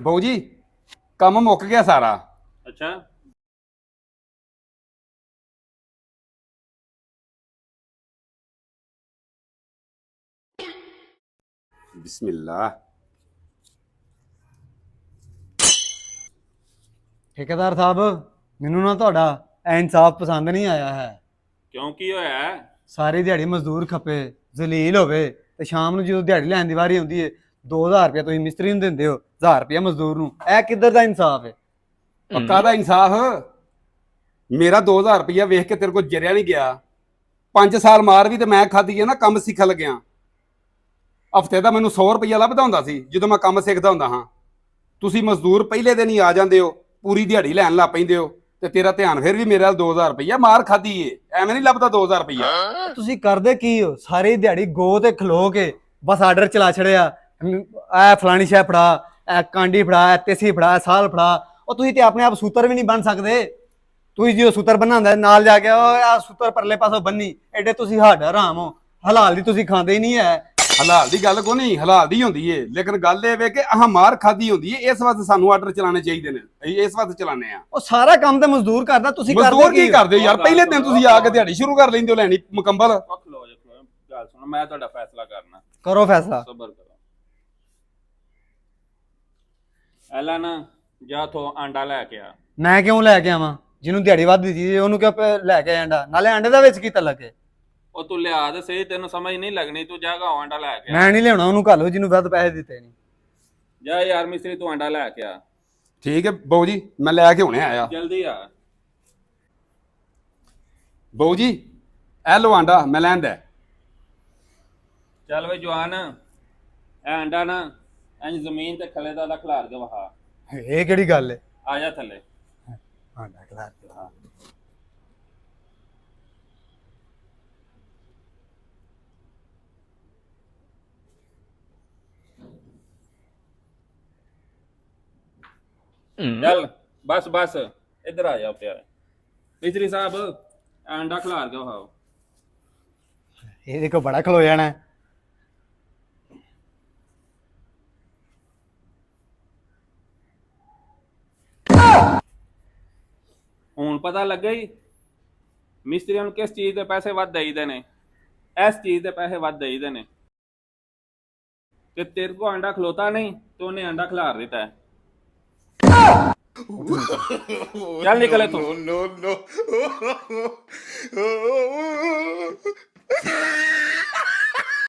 ਬਾਊ ਜੀ ਕੰਮ ਮੁੱਕ ਗਿਆ ਸਾਰਾ। ਅੱਛਾ ਬਿਸਮਿਲ੍ਲਾ। ਠੇਕੇਦਾਰ ਸਾਹਿਬ, ਮੈਨੂੰ ਨਾ ਤੁਹਾਡਾ ਇਨਸਾਫ ਪਸੰਦ ਨਹੀਂ ਆਇਆ ਹੈ। ਕਿਉਂ ਕੀ ਹੋਇਆ? ਸਾਰੀ ਦਿਹਾੜੀ ਮਜ਼ਦੂਰ ਖੱਪੇ ਜ਼ਲੀਲ ਹੋਵੇ ਤੇ ਸ਼ਾਮ ਨੂੰ ਜਦੋਂ ਦਿਹਾੜੀ ਲੈਣ ਦੀ ਵਾਰੀ ਆਉਂਦੀ ਹੈ 2000 ਰੁਪਇਆ ਤੁਸੀਂ ਮਿਸਤਰੀ ਨੂੰ ਦਿੰਦੇ ਹੋ, 1000 ਰੁਪਇਆ ਮਜ਼ਦੂਰ ਨੂੰ। ਇਹ ਕਿੱਧਰ ਦਾ ਇਨਸਾਫ ਹੈ? ਪੱਕਾ ਦਾ ਇਨਸਾਫ। ਮੇਰਾ 2000 ਰੁਪਇਆ ਵੇਖ ਕੇ ਤੇਰੇ ਕੋਲ ਜਰਿਆ ਨਹੀਂ ਗਿਆ। 5 ਸਾਲ ਮਾਰ ਵੀ ਤੇ ਮੈਂ ਖਾਧੀ ਹੈ ਨਾ, ਕੰਮ ਸਿੱਖਣ ਲੱਗਿਆ। ਹਫਤੇ ਦਾ ਮੈਨੂੰ 100 ਰੁਪਇਆ ਲੱਭਦਾ ਹੁੰਦਾ ਸੀ ਜਦੋਂ ਮੈਂ ਕੰਮ ਸਿੱਖਦਾ ਹੁੰਦਾ ਹਾਂ। ਤੁਸੀਂ ਮਜ਼ਦੂਰ ਪਹਿਲੇ ਦਿਨ ਹੀ ਆ ਜਾਂਦੇ ਹੋ, ਪੂਰੀ ਦਿਹਾੜੀ ਲੈਣ ਲੱਗ ਪੈਂਦੇ ਹੋ ਤੇ ਤੇਰਾ ਧਿਆਨ ਫਿਰ ਵੀ ਮੇਰੇ ਵੱਲ 2000 ਰੁਪਇਆ ਮਾਰ ਖਾਧੀ ਏ। ਐਵੇਂ ਨਹੀਂ ਲੱਭਦਾ 2000 ਰੁਪਇਆ। ਤੁਸੀਂ ਕਰਦੇ ਕੀ ਹੋ? ਸਾਰੀ ਦਿਹਾੜੀ ਗੋ ਤੇ ਖਲੋ ਕੇ ਬਸ ਆਰਡਰ ਚਲਾ ਛੜਿਆ। ਐ ਫਲਾਣੀ ਸ਼ੈ ਫੜਾ, ਐ ਕਾਂਡੀ ਫੜਾ, ਐ ਤੇਸੀ ਫੜਾ, ਸਾਲ ਫੜਾ। ਉਹ ਤੁਸੀਂ ਤੇ ਆਪਣੇ ਆਪ ਸੂਤਰ ਵੀ ਨਹੀਂ ਬਣ ਸਕਦੇ। ਤੁਸੀਂ ਜਦੋਂ ਸੂਤਰ ਬਣਾਉਂਦਾ ਨਾਲ ਜਾ ਕੇ ਆ ਸੂਤਰ ਪਰਲੇ ਪਾਸੋਂ ਬੰਨੀ, ਐਡੇ ਤੁਸੀਂ ਹੱਡ ਹਰਾਮ ਹੋ। ਹਲਾਲ ਦੀ ਤੁਸੀਂ ਖਾਂਦੇ ਹੀ ਨਹੀਂ ਹੈ। ਹਲਾਲ ਦੀ ਗੱਲ ਕੋ ਨਹੀਂ, ਹਲਾਲ ਦੀ ਹੁੰਦੀ ਏ, ਲੇਕਿਨ ਗੱਲ ਇਹ ਵੇ ਕਿ ਆਹ ਮਾਰ ਖਾਦੀ ਹੁੰਦੀ ਏ। ਇਸ ਵਾਸਤੇ ਸਾਨੂੰ ਆਰਡਰ ਚਲਾਣੇ ਚਾਹੀਦੇ ਨੇ, ਅਸੀਂ ਇਸ ਵਾਸਤੇ ਚਲਾਣੇ ਆ। ਉਹ ਸਾਰਾ ਕੰਮ ਤੇ ਮਜ਼ਦੂਰ ਕਰਦਾ, ਤੁਸੀਂ ਮਜ਼ਦੂਰ ਕੀ ਹੋ? ਕਰਦੇ ਯਾਰ? ਪਹਿਲੇ ਦਿਨ ਤੁਸੀਂ ਆ ਕੇ ਦਿਹਾੜੀ ਸ਼ੁਰੂ ਕਰ ਲੈਂਦੇ ਹੋ ਲੈਣੀ ਮੁਕੰਮਲ। ਖਲੋ ਜਾ ਖਲੋ, ਗੱਲ ਸੁਣ, ਮੈਂ ਤੁਹਾਡਾ ਫੈਸਲਾ ਕਰਨਾ। ਕਰੋ ਫੈਸਲਾ। ਸਬਰ ਕਰੋ। ਐਲਾ ਨਾ ਜਾ ਥੋ ਆਂਡਾ ਲੈ ਕੇ ਆ। ਮੈਂ ਕਿਉਂ ਲੈ ਕੇ ਆਵਾਂ? ਜਿਹਨੂੰ ਦਿਹਾੜੀ ਵੱਧ ਦਿੱਤੀ ਉਹਨੂੰ ਕਿਉਂ ਲੈ ਕੇ ਆਂਡਾ? ਨਾਲੇ ਆਂਡੇ ਦਾ ਵਿੱਚ ਕੀ ਤਲਕ ਹੈ? ਉਹ ਤੂੰ ਲਿਆ ਦੇ ਸਹੀ, ਤੈਨੂੰ ਸਮਝ ਨਹੀਂ ਲੱਗਣੀ। ਤੂੰ ਜਾ ਕੇ ਆਂਡਾ ਲੈ ਕੇ ਆ। ਮੈਂ ਨਹੀਂ ਲਿਆਉਣਾ, ਉਹਨੂੰ ਘੱਲੋ ਜਿਹਨੂੰ ਵੱਧ ਪੈਸੇ ਦਿੱਤੇ ਨਹੀਂ। ਜਾ ਯਾਰ ਮਿਸਤਰੀ, ਤੂੰ ਆਂਡਾ ਲੈ ਕੇ ਆ। ਠੀਕ ਹੈ ਬਾਊ ਜੀ, ਮੈਂ ਲੈ ਕੇ ਹੁਣੇ ਆਇਆ। ਜਲਦੀ ਆ। ਬਾਊ ਜੀ ਇਹ ਲੋ ਆਂਡਾ, ਮੈਂ ਲੈਂਦਾ। ਚੱਲ ਵੇ ਜਵਾਨ, ਇਹ ਆਂਡਾ ਨਾ ਇੰਜ ਜ਼ਮੀਨ ਤੇ ਖਲੇ ਦਾ ਖਿਲਾਰ ਕੇ ਵਹਾ। ਇਹ ਕਿਹੜੀ ਗੱਲ ਹੈ? ਆ ਜਾ ਥੱਲੇ। ਆਂਡਾ ਖਿਲਾਰ ਕੇ ਵਹਾ। ਚੱਲ ਬਸ ਬਸ, ਇੱਧਰ ਆ ਜਾ ਪਿਆ ਮਿਸਤਰੀ ਸਾਹਿਬ, ਆਂਡਾ ਖਿਲਾਰ ਕੇ ਵਹਾਓ। ਇਹ ਦੇਖੋ ਬੜਾ ਖਲੋ ਜਾਣਾ ਹੈ। ਹੁਣ ਪਤਾ ਲੱਗਾ ਹੀ ਮਿਸਤਰੀਆਂ ਨੂੰ ਕਿਸ ਚੀਜ਼ ਦੇ ਪੈਸੇ ਵੱਧ ਦੇਈਦੇ ਨੇ। ਇਸ ਚੀਜ਼ ਦੇ ਪੈਸੇ ਵੱਧ ਦੇਈਦੇ ਨੇ। ਤੇ ਤੇਰੇ ਕੋ ਆਂਡਾ ਖਲੋਤਾ ਨਹੀਂ ਤੇ ਉਹਨੇ ਆਂਡਾ ਖਿਲਾਰ ਦਿੱਤਾ ਹੈ। ਚੱਲ ਨਿਕਲੇ ਤੂੰ। no, no.